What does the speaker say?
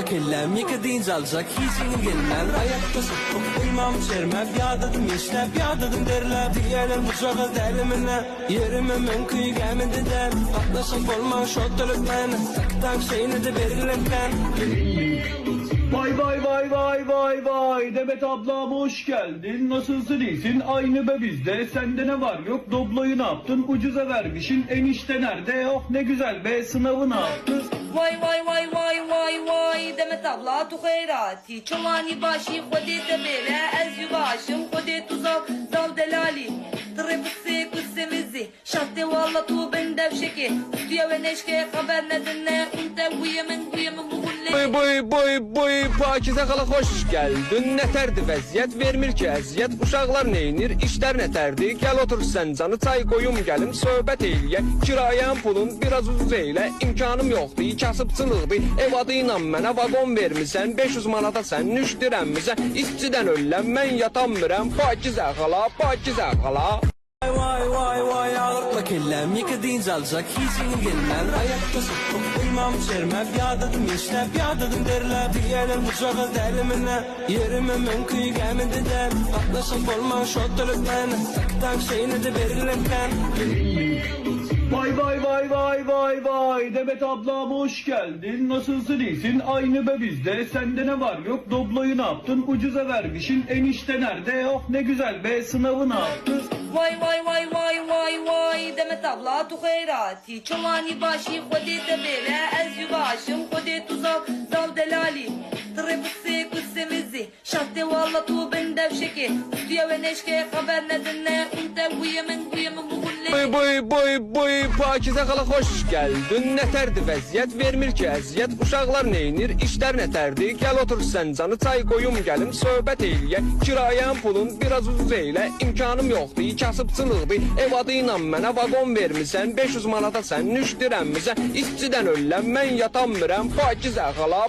kellem yıkadığınca alacak hiçini gelmem. Ayakta sıkıp uymam çermem. Yadadım işlep yadadım derler. Diyelim uçağa delimine. Yerime men kıyıgam ededem. Atlaşıp olman şottılıklan. Tak tak şeyini de verirlerken. Vay vay vay vay vay vay, Demet ablam hoş geldin, nasılsın, iyisin? Aynı be bizde, sende ne var yok? Dobloyu ne yaptın, ucuza vermişin, enişte nerede? Oh ne güzel be, sınavı ne yaptın? Vay vay vay vay vay vay Demet abla tu khayrati Çolani başı kodete bele Ez yubaşım kodetu zav delali Tırıbısı kussemizi Şahte valla tu ben devşeki Üstüye ve neşke haber nedenne Unte bu yemin bu Boy Pakize xala xoş gəldin. Nətərdir vəziyyət, vermir ki əziyyət. Uşaqlar neynir, işlər nətərdir? Gəl otur sən canı, çay qoyum gəlim, söhbət eyləyək. Kirayəm pulun biraz ucuz eylə, imkanım yoxdur, kasıbçılıqdır. Ev adı ilə mənə vaqon vermisən, 500 manata sən nüşdirənmisən. İşçidən ölləm, mən yatanmırəm. Pakizə xala. Vay ağırtla kellem yıkadığınca alacak hiçini gelmem. Ayakta sıkıp uymam çermem. Yadadım işlep yadadım derler. Diyelim uçağa delimine. Yerime men kıyıgam ededem. Atlaşıp olman şottılıklan. Tak tak şeyini de verirlerken. Vay vay vay vay vay vay, Demet ablam hoş geldin, nasılsın, iyisin? Aynı be bizde, sende ne var yok? Dobloyu ne yaptın, ucuza vermişin, enişte nerede? Oh ne güzel be, sınavı ne yaptın? Vay vay vay vay vay vay Demet abla tu khayrati Çolani başı kodete bele Ez yubaşım kodetu zav delali Tırıbısı kussemizi Şahte valla tu ben devşeki Üstüye ve neşke haber nedenne Unte bu yemin bu Boy Pakize xala xoş gəldin. Nətərdir vəziyyət, vermir ki əziyyət. Uşaqlar neynir, işlər nətərdir? Gəl otur sən canı, çay qoyum gəlim, söhbət eyləyək. Kirayəm pulun biraz ucuz eylə, imkanım yoxdur, kasıbçılıqdır. Ev adı ilə mənə vaqon vermisən, 500 manata sən nüşdirənmisən. İşçidən ölləm, mən yatanmırəm. Pakizə xala.